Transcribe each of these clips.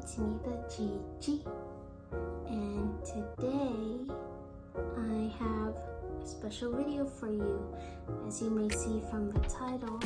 it's me, the Gigi, and today I have a special video for you. As you may see from the title,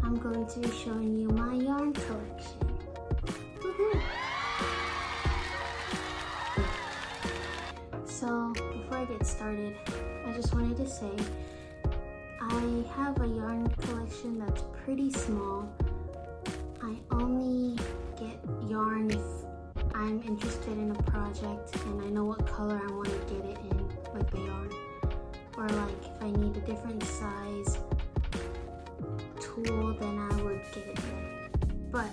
I'm going to be showing you my yarn collection. Woohoo! So before I get started, I just wanted to say I have a yarn collection that's pretty small. I only get yarn if I'm interested in a project and I know what color I want to get it in, like the yarn. Or like if I need a different size tool, then I would get it there. But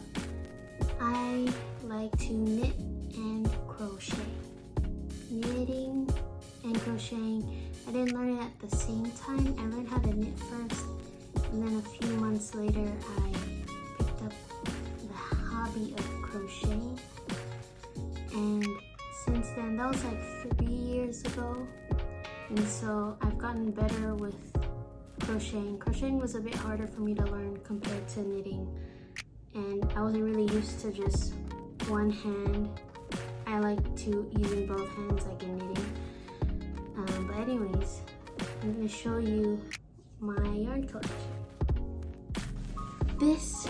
I like to knit and crochet. Knitting and crocheting, I didn't learn it at the same time. I learned how to knit first, and then a few months later I picked up the hobby of crocheting. And since then, that was like 3 years ago, and so I've gotten better with crocheting. Crocheting was a bit harder for me to learn compared to knitting, and I wasn't really used to just one hand. I like to using both hands, like in knitting. But anyways, I'm going to show you my yarn collection. This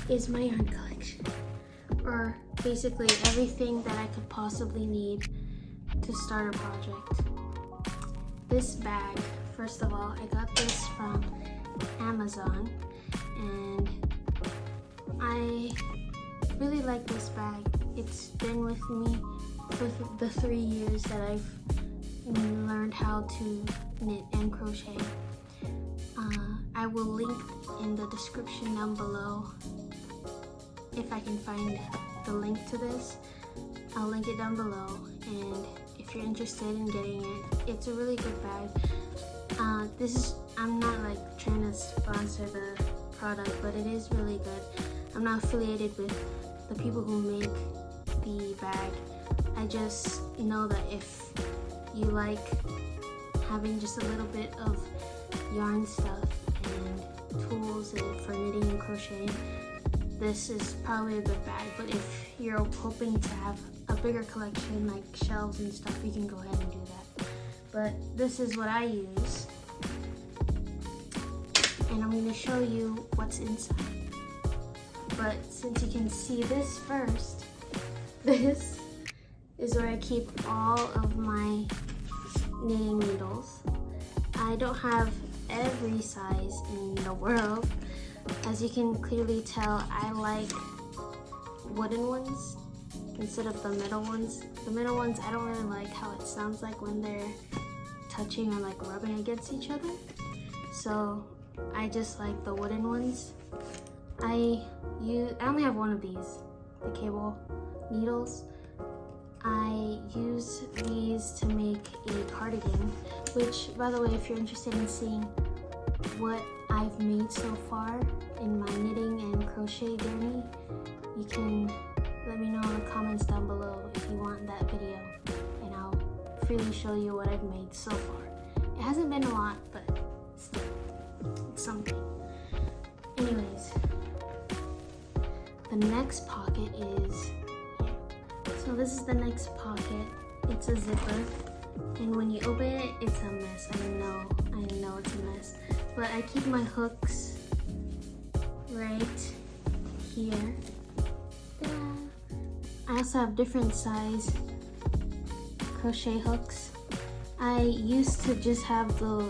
is my yarn collection, or basically everything that I could possibly need to start a project. This bag, first of all, I got this from Amazon, and I really like this bag. It's been with me for the 3 years that I've learned how to knit and crochet. I will link in the description down below if I can find the link to this. I'll link it down below, and if you're interested in getting it, it's a really good bag. I'm not like trying to sponsor the product, but it is really good. I'm not affiliated with the people who make the bag. I just know that if you like having just a little bit of yarn stuff and tools for knitting and crocheting, this is probably a good bag. But if you're hoping to have a bigger collection, like shelves and stuff, you can go ahead and do that. But this is what I use, and I'm going to show you what's inside. But since you can see this first, this is where I keep all of my knitting needles. I don't have every size in the world. As you can clearly tell, I like wooden ones instead of the metal ones. The metal ones, I don't really like how it sounds like when they're touching or like rubbing against each other. So I just like the wooden ones. I only have one of these, the cable needles. I use these to make a cardigan, which, by the way, if you're interested in seeing what I've made so far in my knitting and crochet journey, you can let me know in the comments down below if you want that video, and I'll freely show you what I've made so far. It hasn't been a lot, but still, it's something. Anyways, the next pocket is here. So this is the next pocket. It's a zipper, and when you open it, it's a mess. I know it's a mess. But I keep my hooks right here. I also have different size crochet hooks. I used to just have the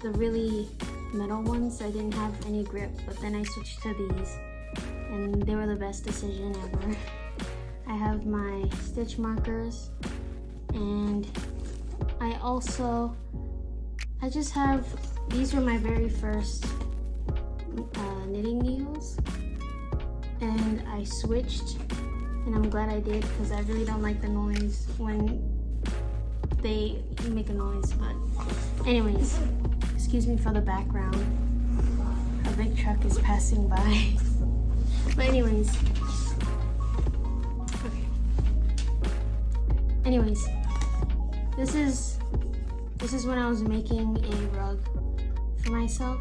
really metal ones. I didn't have any grip, but then I switched to these, and they were the best decision ever. I have my stitch markers, and I just have, these were my very first knitting needles, and I switched, and I'm glad I did, because I really don't like the noise when they make a noise. But anyways, excuse me for the background. A big truck is passing by. But anyways, okay. Anyways, this is when I was making a rug for myself.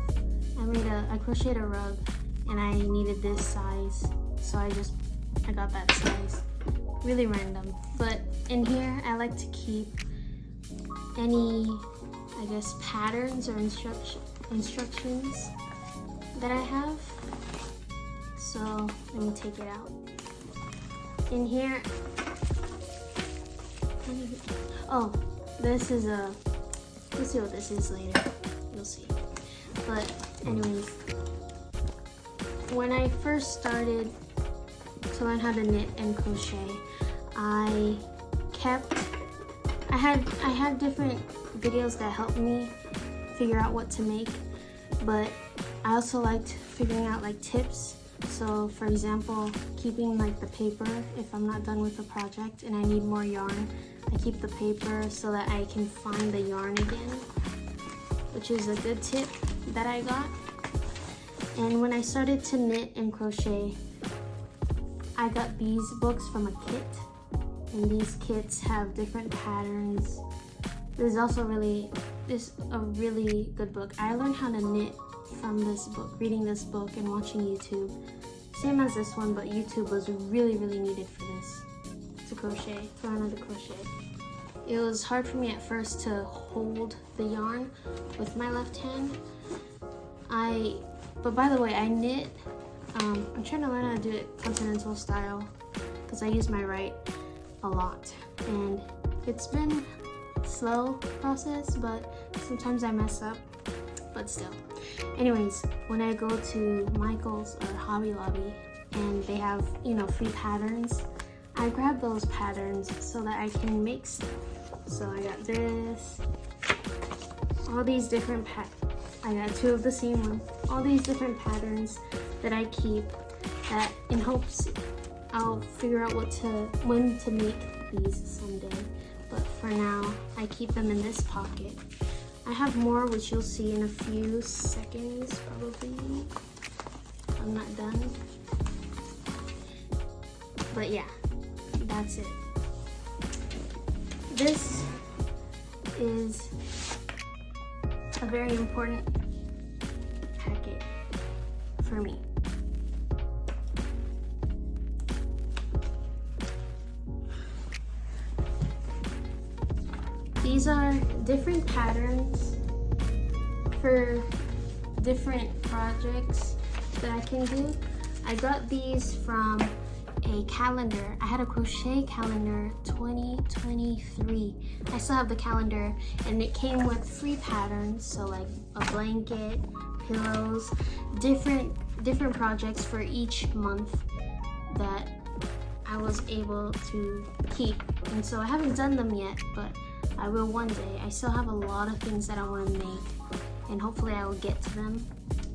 I crocheted a rug, and I needed this size, so I just I got that size. Really random. But in here, I like to keep any, I guess, patterns or instructions that I have. So let me take it out. In here, oh, this is a, we'll see what this is later. You'll see. But anyways, when I first started to learn how to knit and crochet, I had different videos that helped me figure out what to make, but I also liked figuring out like tips. So for example, keeping like the paper if I'm not done with the project and I need more yarn, I keep the paper so that I can find the yarn again, which is a good tip that I got. And when I started to knit and crochet, I got these books from a kit, and these kits have different patterns. This is also a really good book. I learned how to knit from this book, reading this book and watching YouTube. Same as this one, but YouTube was really needed for this, to crochet, to learn how to crochet. It was hard for me at first to hold the yarn with my left hand. But by the way, I knit, I'm trying to learn how to do it continental style because I use my right a lot. And it's been a slow process, but sometimes I mess up, but still. Anyways, when I go to Michael's or Hobby Lobby and they have, you know, free patterns, I grab those patterns so that I can make stuff. So I got this, all these different I got two of the same one, all these different patterns that I keep, that in hopes I'll figure out when to make these someday. But for now, I keep them in this pocket. I have more, which you'll see in a few seconds, probably. I'm not done. But yeah, that's it. This is a very important packet for me. These are different patterns for different projects that I can do. I got these from a calendar. I had a crochet calendar 2023. I still have the calendar, and it came with free patterns, so like a blanket, pillows, different projects for each month that I was able to keep. And so I haven't done them yet, but I will one day. I still have a lot of things that I want to make, and hopefully I will get to them.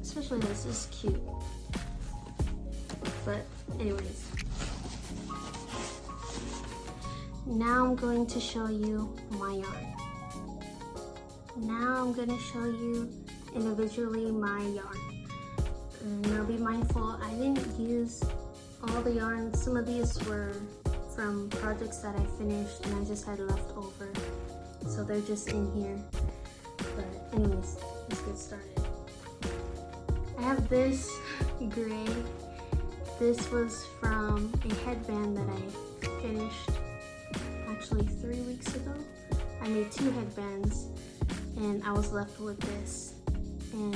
Especially this is cute. But anyways, now I'm going to show you my yarn. Now I'm going to show you individually my yarn. And now be mindful, I didn't use all the yarn. Some of these were from projects that I finished and I just had left over. So they're just in here. But anyways, let's get started. I have this gray. This was from a headband that I finished actually 3 weeks ago. I made 2 headbands and I was left with this. And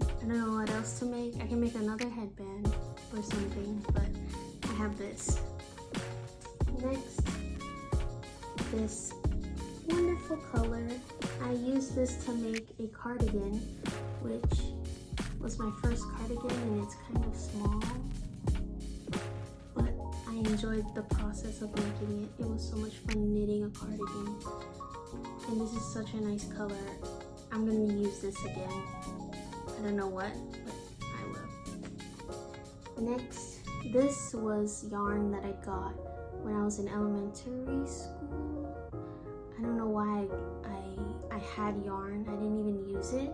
I don't know what else to make. I can make another headband or something, but I have this. Next, this wonderful color. I used this to make a cardigan, which was my first cardigan, and it's kind of small, but I enjoyed the process of making it. It was so much fun knitting a cardigan, and this is such a nice color. I'm going to use this again. I don't know what, but I will. Next, this was yarn that I got when I was in elementary school. I don't know why I had yarn. I didn't even use it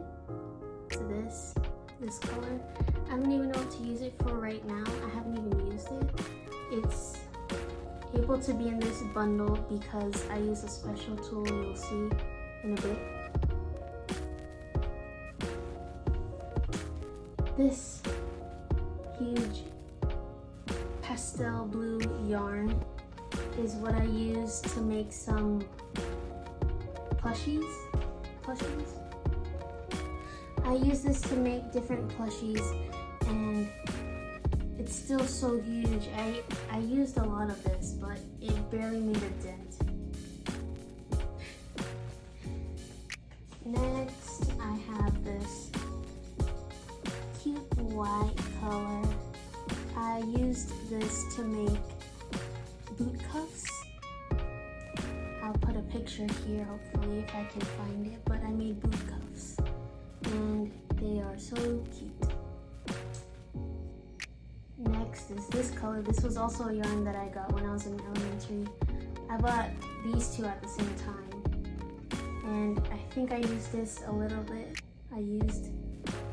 to this color. I don't even know what to use it for right now. I haven't even used it. It's able to be in this bundle because I use a special tool you'll see in a bit. This huge pastel blue yarn is what I use to make some plushies. I use this to make different plushies, and it's still so huge. I used a lot of this, but it barely made a dent. Next, I have this cute white color. I used this to make boot cuffs. I'll put a picture here, hopefully, if I can find it, but I made boot cuffs, and they are so cute. Next is this color. This was also a yarn that I got when I was in elementary. I bought these two at the same time, and I think I used this a little bit. I used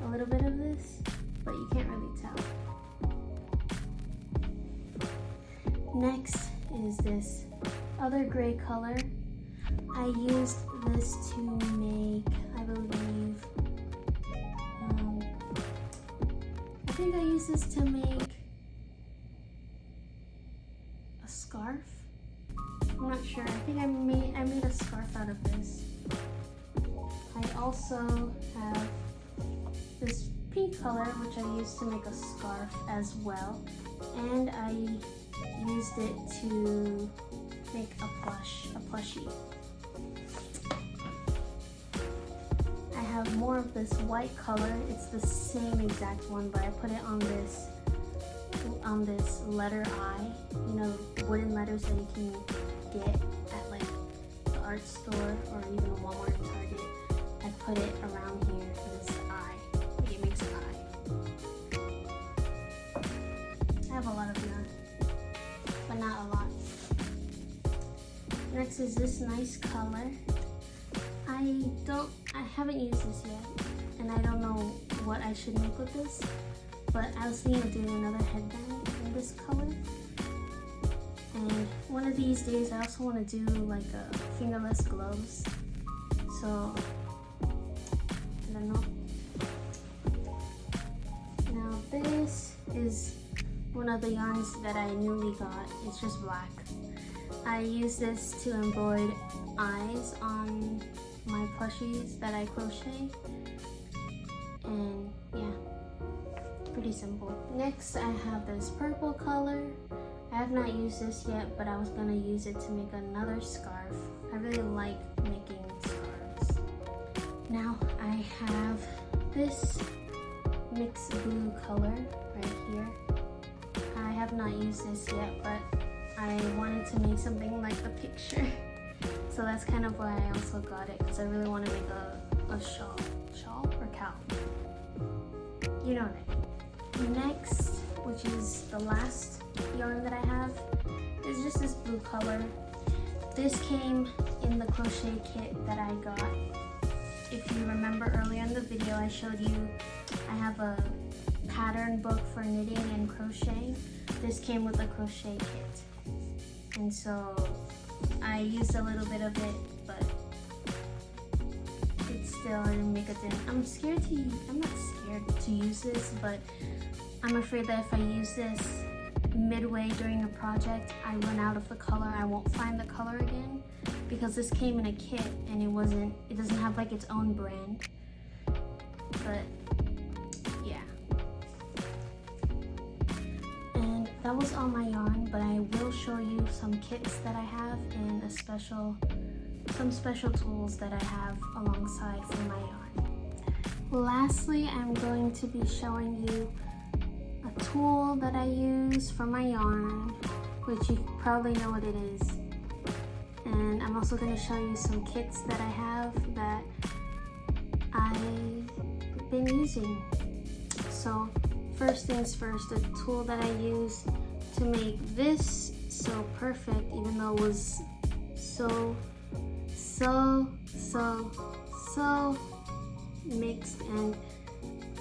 a little bit of this, but you can't really tell. Next is this other gray color. I used this to make, I believe, I think I used this to make a scarf. I'm not sure. I think I made a scarf out of this. I also have this pink color, which I used to make a scarf as well, and I used it to make a plushie. I have more of this white color. It's the same exact one, but I put it on this letter I, you know, wooden letters that you can get at like the art store or even Walmart and Target. I put it around here for this eye. It makes an eye. I have a lot of yarn, but not a lot. Next is this nice color. I haven't used this yet, and I don't know what I should make with this, but I was thinking of doing another headband in this color. And one of these days I also want to do like a fingerless gloves. So, I don't know. Now this is one of the yarns that I newly got. It's just black. I use this to embroider eyes on my plushies that I crochet, and yeah, pretty simple. Next, I have this purple color. I have not used this yet, but I was gonna use it to make another scarf. I really like making scarves. Now I have this mixed blue color right here. I have not used this yet, but I wanted to make something like the picture. So that's kind of why I also got it, because I really want to make a shawl or cowl. You know what? Next, which is the last yarn that I have, is just this blue color. This came in the crochet kit that I got. If you remember earlier in the video, I showed you I have a pattern book for knitting and crochet. This came with a crochet kit. And so I used a little bit of it, but it still didn't make a dent. I'm not scared to use this, but I'm afraid that if I use this midway during a project, I run out of the color. I won't find the color again, because this came in a kit and it doesn't have like its own brand. But yeah. And that was all my yarn, but I will show you some kits that I have and some special tools that I have alongside for my yarn. Lastly, I'm going to be showing you a tool that I use for my yarn, which you probably know what it is. And I'm also going to show you some kits that I have that I've been using. So first things first, the tool that I use to make this so perfect, even though it was so mixed and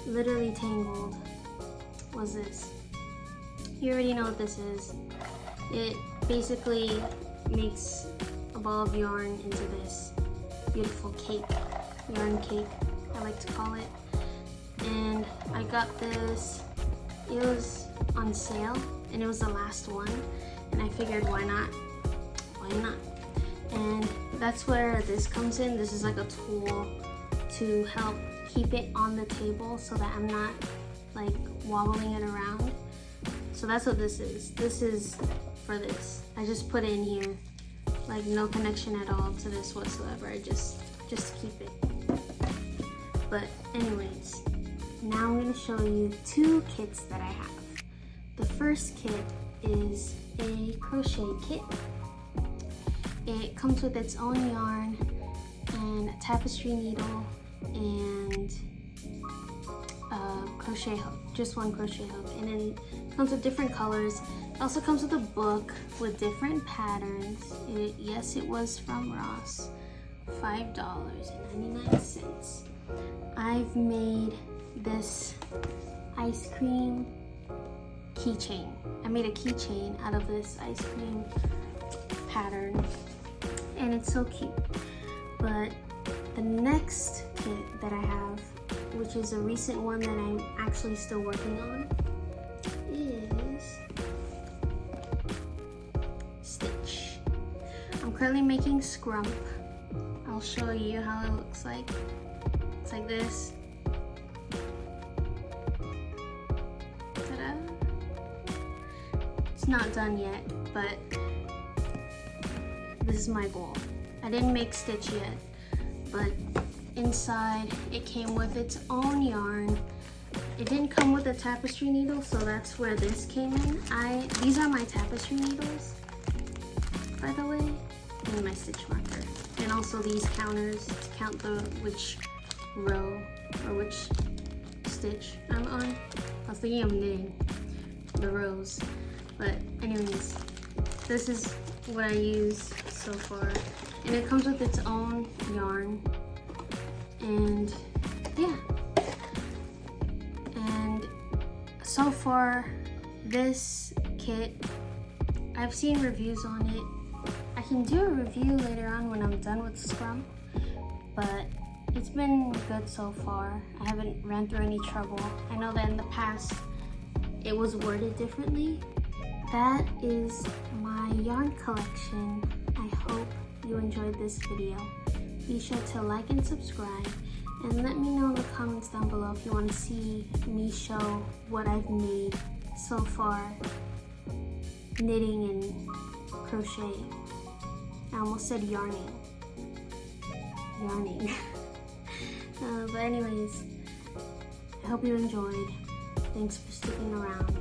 literally tangled, was this. You already know what this is. It basically makes a ball of yarn into this beautiful cake, yarn cake, I like to call it. And I got this, it was on sale and it was the last one, and I figured why not? And that's where this comes in. This is like a tool to help keep it on the table so that I'm not like wobbling it around. So that's what this is. This is for this. I just put it in here, like no connection at all to this whatsoever. I just keep it. But anyways, now I'm gonna show you two kits that I have. The first kit is a crochet kit. It comes with its own yarn and a tapestry needle and a crochet hook, just one crochet hook, and then it comes with different colors. It also comes with a book with different patterns. Yes, it was from Ross, $5.99. I've made this ice cream keychain. I made a keychain out of this ice cream pattern, and it's so cute. But the next kit that I have, which is a recent one that I'm actually still working on, is Stitch. I'm currently making Scrump. I'll show you how it looks like. It's like this. Ta-da! It's not done yet, but this is my goal. I didn't make Stitch yet, but inside it came with its own yarn. It didn't come with a tapestry needle, so that's where this came in. These are my tapestry needles, by the way, and my stitch marker. And also these counters to count which row or which stitch I'm on. I was thinking of knitting the rows, but anyways, this is what I use so far, and it comes with its own yarn. And yeah, and so far this kit, I've seen reviews on it. I can do a review later on when I'm done with Scrum, but it's been good so far. I haven't ran through any trouble. I know that in the past it was worded differently. That is my yarn collection. I hope you enjoyed this video. Be sure to like and subscribe, and let me know in the comments down below if you want to see me show what I've made so far, knitting and crocheting. I almost said yarning. But anyways, I hope you enjoyed. Thanks for sticking around.